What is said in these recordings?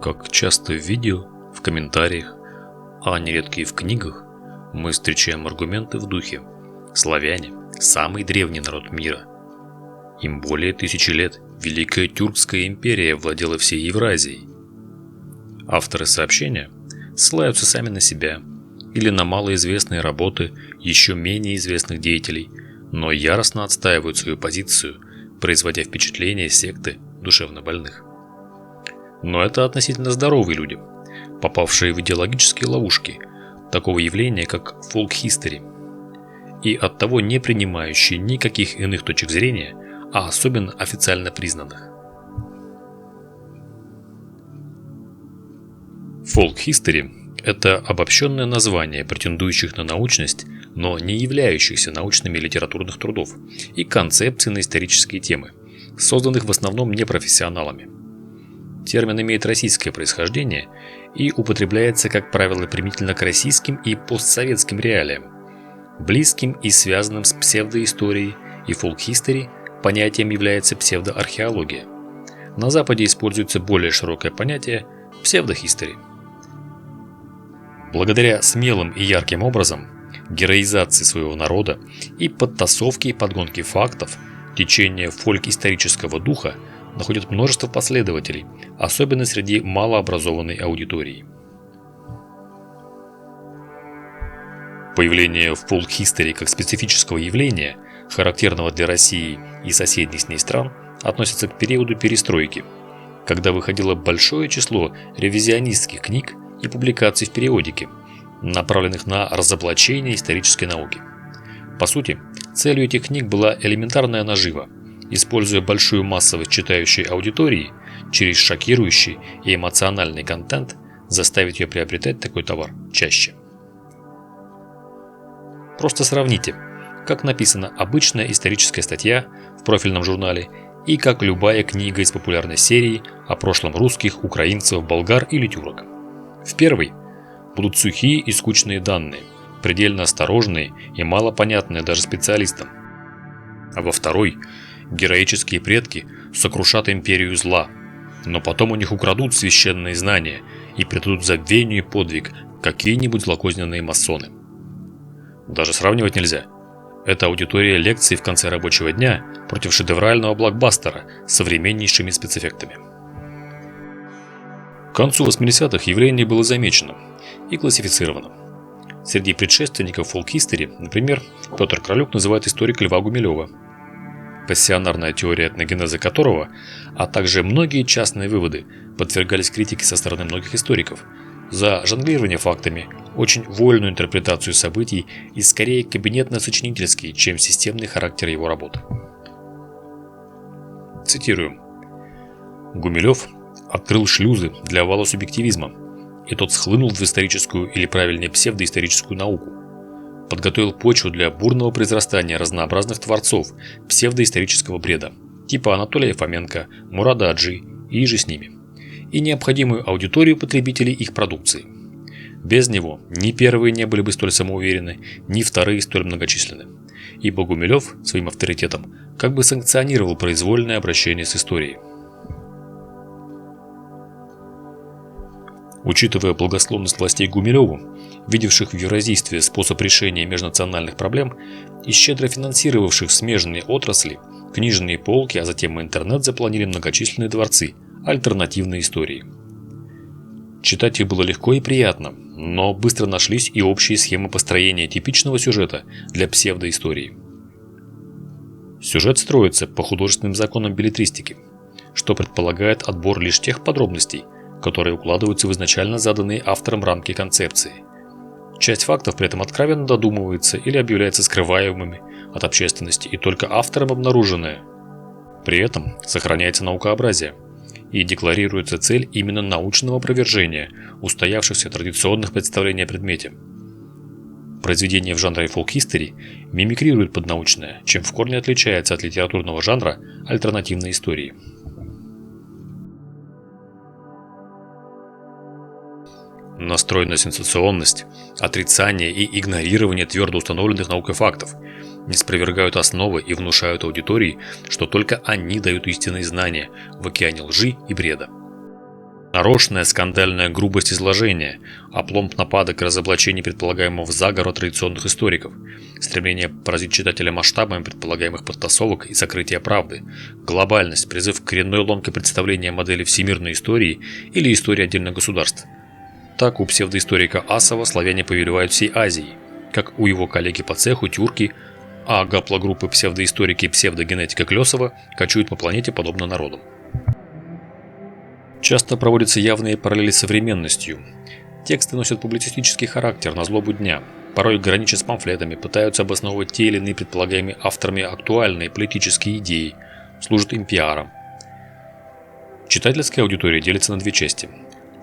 Как часто в видео, в комментариях, а нередко и в книгах, мы встречаем аргументы в духе: славяне – самый древний народ мира. Им более 1000 лет, Великая Тюркская империя владела всей Евразией. Авторы сообщения ссылаются сами на себя или на малоизвестные работы еще менее известных деятелей, но яростно отстаивают свою позицию, производя впечатление секты душевнобольных. Но это относительно здоровые люди, попавшие в идеологические ловушки такого явления, как фолк-хистори, и оттого не принимающие никаких иных точек зрения, а особенно официально признанных. Фолк-хистори – это обобщенное название претендующих на научность, но не являющихся научными литературных трудов и концепций на исторические темы, созданных в основном непрофессионалами. Термин имеет российское происхождение и употребляется, как правило, применительно к российским и постсоветским реалиям, близким и связанным с псевдоисторией, и фолк-хистори понятием является псевдоархеология. На Западе используется более широкое понятие псевдохистори. Благодаря смелым и ярким образом, героизации своего народа и подтасовке и подгонке фактов, течение фольк-исторического духа находит множество последователей, особенно среди малообразованной аудитории. Появление фолк-хистори как специфического явления, характерного для России и соседних с ней стран, относится к периоду перестройки, когда выходило большое число ревизионистских книг и публикаций в периодике, направленных на разоблачение исторической науки. По сути, целью этих книг была элементарная нажива, используя большую массовость читающей аудитории через шокирующий и эмоциональный контент, заставить ее приобретать такой товар чаще. Просто сравните, как написана обычная историческая статья в профильном журнале и как любая книга из популярной серии о прошлом русских, украинцев, болгар или тюрок. В первой будут сухие и скучные данные, предельно осторожные и малопонятные даже специалистам. А во второй героические предки сокрушат империю зла, но потом у них украдут священные знания и предадут забвению и подвиг какие-нибудь злокозненные масоны. Даже сравнивать нельзя. Это аудитория лекций в конце рабочего дня против шедеврального блокбастера с современнейшими спецэффектами. К концу 80-х явление было замечено и классифицировано. Среди предшественников фолк-хистори, например, Петр Кролюк называет историка Льва Гумилева, пассионарная теория этногенеза которого, а также многие частные выводы подвергались критике со стороны многих историков за жонглирование фактами, очень вольную интерпретацию событий и скорее кабинетно-сочинительский, чем системный характер его работ. Цитирую. Гумилев открыл шлюзы для вала субъективизма, и тот схлынул в историческую или правильнее псевдоисторическую науку. Подготовил почву для бурного произрастания разнообразных творцов псевдоисторического бреда, типа Анатолия Фоменко, Мурада Аджи и же с ними, и необходимую аудиторию потребителей их продукции. Без него ни первые не были бы столь самоуверены, ни вторые столь многочисленны, ибо Гумилев своим авторитетом как бы санкционировал произвольное обращение с историей. Учитывая благосклонность властей Гумилеву, видевших в евразийстве способ решения межнациональных проблем и щедро финансировавших смежные отрасли, книжные полки, а затем и интернет запланили многочисленные дворцы альтернативной истории. Читать их было легко и приятно, но быстро нашлись и общие схемы построения типичного сюжета для псевдоистории. Сюжет строится по художественным законам беллетристики, что предполагает отбор лишь тех подробностей, которые укладываются в изначально заданные автором рамки концепции. Часть фактов при этом откровенно додумывается или объявляется скрываемыми от общественности и только автором обнаруженное. При этом сохраняется наукообразие и декларируется цель именно научного опровержения устоявшихся традиционных представлений о предмете. Произведение в жанре фолк-хистори мимикрирует под научное, чем в корне отличается от литературного жанра альтернативной истории. Настрой на сенсационность, отрицание и игнорирование твердо установленных наукой фактов не спровергают основы и внушают аудитории, что только они дают истинные знания в океане лжи и бреда. Нарочная скандальная грубость изложения, опломб нападок и разоблачение предполагаемого заговора традиционных историков, стремление поразить читателя масштабами предполагаемых подтасовок и сокрытия правды, глобальность, призыв к коренной ломкой представления модели всемирной истории или истории отдельных государств. Так у псевдоисторика Асова славяне повелевают всей Азией, как у его коллеги по цеху тюрки, а гаплогруппы псевдоисторики и псевдогенетика Клёсова кочуют по планете подобно народам. Часто проводятся явные параллели с современностью. Тексты носят публицистический характер на злобу дня, порой граничат с памфлетами, пытаются обосновывать те или иные предполагаемые авторами актуальные политические идеи, служат им пиаром. Читательская аудитория делится на две части.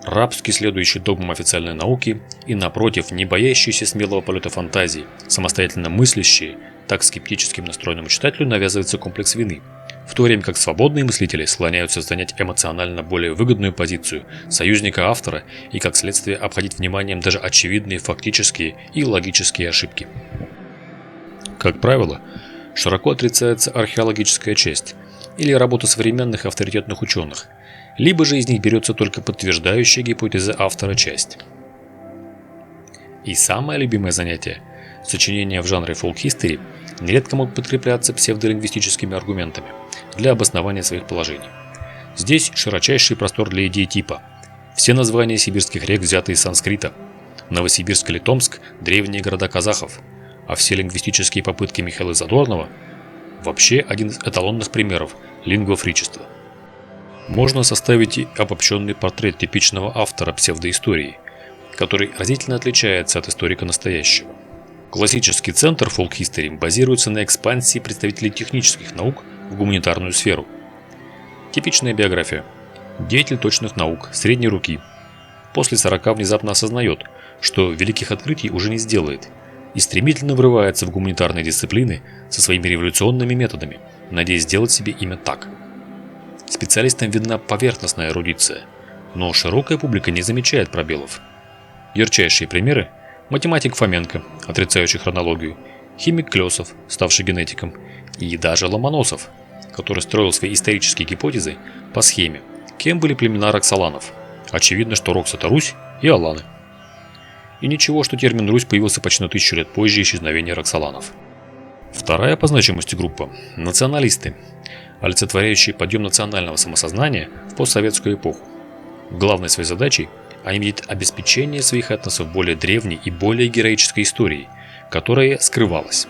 Рабски следующий догмам официальной науки и, напротив, не боящиеся смелого полета фантазии, самостоятельно мыслящие, так скептическим настроенному читателю навязывается комплекс вины, в то время как свободные мыслители склоняются занять эмоционально более выгодную позицию союзника автора и, как следствие, обходить вниманием даже очевидные фактические и логические ошибки. Как правило, широко отрицается археологическая часть или работа современных авторитетных ученых, либо же из них берется только подтверждающая гипотезы автора часть. И самое любимое занятие – сочинения в жанре фолк-хистори нередко могут подкрепляться псевдолингвистическими аргументами для обоснования своих положений. Здесь широчайший простор для идей типа «все названия сибирских рек взяты из санскрита», «Новосибирск или Томск – древние города казахов», а все лингвистические попытки Михаила Задорнова – вообще один из эталонных примеров лингвофричества. Можно составить и обобщенный портрет типичного автора псевдоистории, который разительно отличается от историка настоящего. Классический центр фолк-хистори базируется на экспансии представителей технических наук в гуманитарную сферу. Типичная биография. Деятель точных наук, средней руки. После 40 внезапно осознает, что великих открытий уже не сделает, и стремительно врывается в гуманитарные дисциплины со своими революционными методами, надеясь сделать себе имя так. Специалистам видна поверхностная эрудиция, но широкая публика не замечает пробелов. Ярчайшие примеры – математик Фоменко, отрицающий хронологию, химик Клёсов, ставший генетиком, и даже Ломоносов, который строил свои исторические гипотезы по схеме, кем были племена Роксоланов. Очевидно, что Рокс – это Русь и Аланы. И ничего, что термин «Русь» появился почти на 1000 лет позже исчезновения Роксоланов. Вторая по значимости группа – националисты, олицетворяющие подъем национального самосознания в постсоветскую эпоху. Главной своей задачей они видят обеспечение своих этносов более древней и более героической историей, которая скрывалась.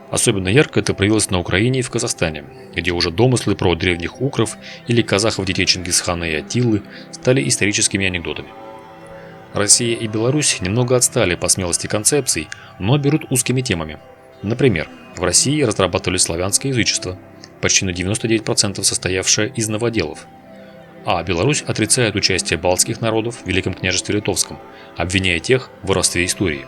Особенно ярко это проявилось на Украине и в Казахстане, где уже домыслы про древних укров или казахов детей Чингисхана и Аттилы стали историческими анекдотами. Россия и Беларусь немного отстали по смелости концепций, но берут узкими темами. Например, в России разрабатывали славянское язычество, почти на 99% состоявшее из новоделов. А Беларусь отрицает участие балтских народов в Великом княжестве Литовском, обвиняя тех в воровстве истории.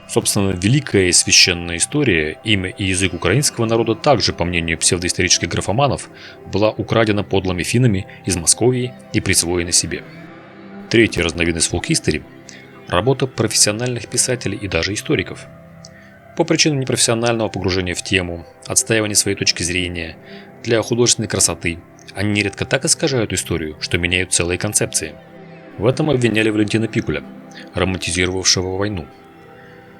Собственно, великая и священная история, имя и язык украинского народа также, по мнению псевдоисторических графоманов, была украдена подлыми финнами из Московии и присвоена себе. Третья разновидность фолк-хистори – работа профессиональных писателей и даже историков. По причинам непрофессионального погружения в тему, отстаивания своей точки зрения, для художественной красоты, они нередко так искажают историю, что меняют целые концепции. В этом обвиняли Валентина Пикуля, романтизировавшего войну.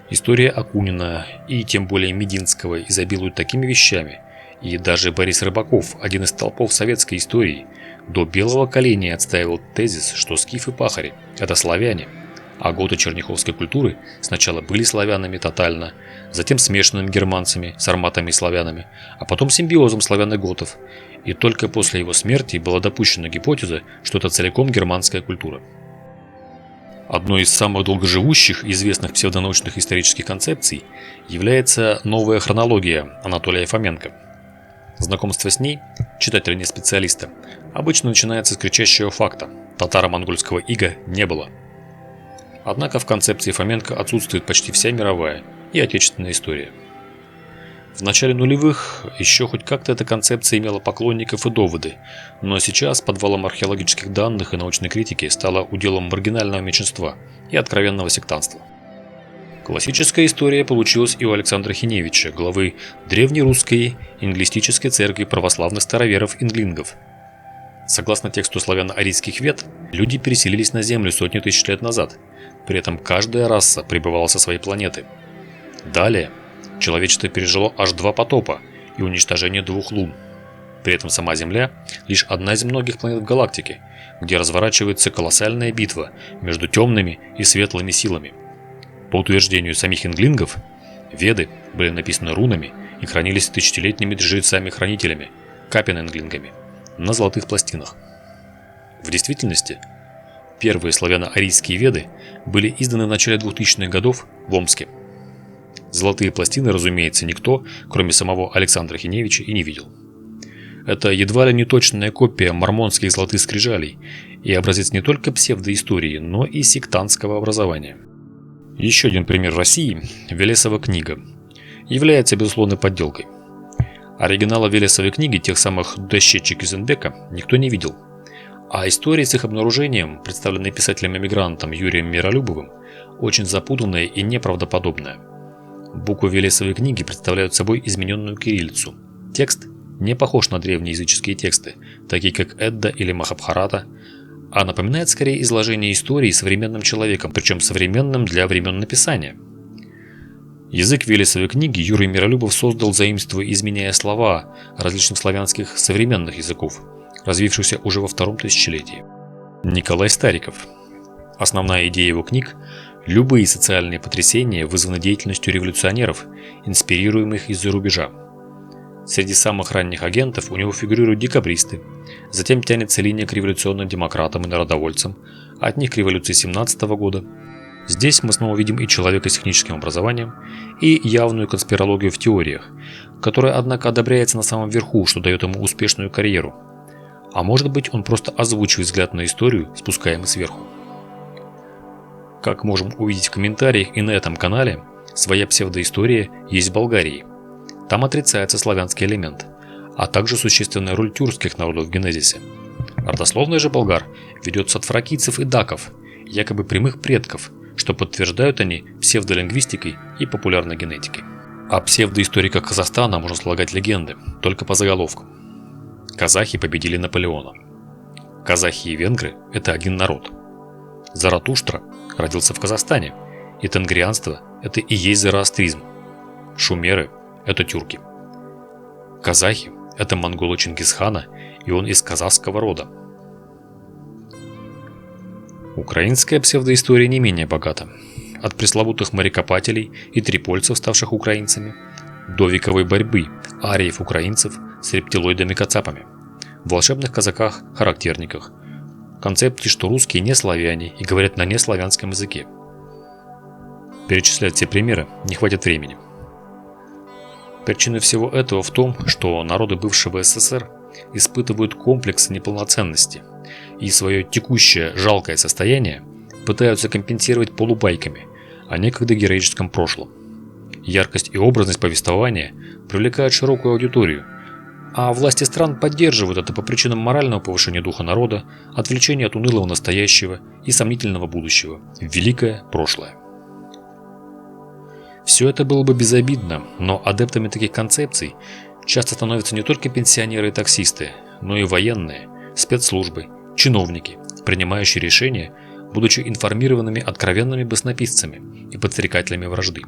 История Акунина и тем более Мединского изобилуют такими вещами, и даже Борис Рыбаков, один из столпов советской истории, до белого коленя отстаивал тезис, что скифы-пахари – это славяне, а готы черняховской культуры сначала были славянами тотально, затем смешанными германцами, сарматами и славянами, а потом симбиозом славян и готов, и только после его смерти была допущена гипотеза, что это целиком германская культура. Одной из самых долгоживущих и известных псевдонаучных исторических концепций является новая хронология Анатолия Фоменко. Знакомство с ней, читателя не специалиста, обычно начинается с кричащего факта – татаро-монгольского ига не было. Однако в концепции Фоменко отсутствует почти вся мировая и отечественная история. В начале нулевых еще хоть как-то эта концепция имела поклонников и доводы, но сейчас подвалом археологических данных и научной критики стала уделом маргинального меньшинства и откровенного сектантства. Классическая история получилась и у Александра Хиневича, главы древнерусской инглистической церкви православных староверов-инглингов. Согласно тексту славяно-арийских вед, люди переселились на Землю сотни тысяч лет назад. При этом каждая раса пребывала со своей планеты. Далее человечество пережило аж 2 потопа и уничтожение 2 лун. При этом сама Земля – лишь одна из многих планет в галактике, где разворачивается колоссальная битва между темными и светлыми силами. По утверждению самих инглингов, Веды были написаны рунами и хранились тысячелетними жрецами-хранителями, капен-инглингами, на золотых пластинах. В действительности, первые славяно-арийские Веды были изданы в начале 2000-х годов в Омске. Золотые пластины, разумеется, никто, кроме самого Александра Хиневича, и не видел. Это едва ли не точная копия мормонских золотых скрижалей и образец не только псевдоистории, но и сектантского образования. Еще один пример в России – Велесова книга. Является безусловной подделкой. Оригинала Велесовой книги, тех самых дощечек из индека, никто не видел. А история с их обнаружением, представленная писателем-эмигрантом Юрием Миролюбовым, очень запутанная и неправдоподобная. Буквы Велесовой книги представляют собой измененную кириллицу. Текст не похож на древние языческие тексты, такие как Эдда или Махабхарата, а напоминает скорее изложение истории современным человеком, причем современным для времен написания. Язык Велесовой книги Юрий Миролюбов создал, заимствуя и изменяя слова различных славянских современных языков, развившихся уже во 2-м тысячелетии. Николай Стариков. Основная идея его книг – любые социальные потрясения вызваны деятельностью революционеров, инспирируемых из-за рубежа. Среди самых ранних агентов у него фигурируют декабристы, затем тянется линия к революционным демократам и народовольцам, от них к революции 17 года. Здесь мы снова видим и человека с техническим образованием, и явную конспирологию в теориях, которая, однако, одобряется на самом верху, что дает ему успешную карьеру. А может быть, он просто озвучивает взгляд на историю, спускаемый сверху. Как можем увидеть в комментариях и на этом канале, своя псевдоистория есть в Болгарии. Там отрицается славянский элемент, а также существенная роль тюркских народов в генезисе. Родословная же болгар ведется от фракийцев и даков, якобы прямых предков, что подтверждают они псевдолингвистикой и популярной генетикой. О псевдоисториках Казахстана можно слагать легенды, только по заголовкам. Казахи победили Наполеона. Казахи и венгры – это один народ. Заратуштра родился в Казахстане, и тенгрианство – это и есть зороастризм. Шумеры – это тюрки. Казахи – это монголы Чингисхана, и он из казахского рода. Украинская псевдоистория не менее богата. От пресловутых морекопателей и трипольцев, ставших украинцами, до вековой борьбы ариев-украинцев с рептилоидами-кацапами, волшебных казаках-характерниках, концепции, что русские не славяне и говорят на неславянском языке. Перечислять все примеры не хватит времени. Причина всего этого в том, что народы бывшего СССР испытывают комплексы неполноценности и свое текущее жалкое состояние пытаются компенсировать полубайками о некогда героическом прошлом. Яркость и образность повествования привлекают широкую аудиторию, а власти стран поддерживают это по причинам морального повышения духа народа, отвлечения от унылого настоящего и сомнительного будущего в великое прошлое. Все это было бы безобидно, но адептами таких концепций часто становятся не только пенсионеры и таксисты, но и военные, спецслужбы, чиновники, принимающие решения, будучи информированными откровенными баснописцами и подстрекателями вражды.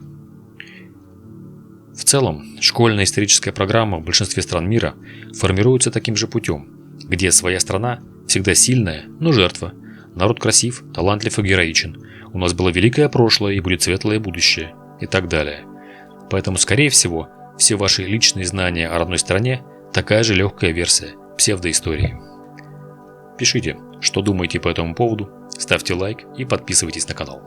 В целом, школьная историческая программа в большинстве стран мира формируется таким же путем, где своя страна всегда сильная, но жертва, народ красив, талантлив и героичен, у нас было великое прошлое и будет светлое будущее и так далее. Поэтому, скорее всего, все ваши личные знания о родной стране – такая же легкая версия псевдоистории. Пишите, что думаете по этому поводу, ставьте лайк и подписывайтесь на канал.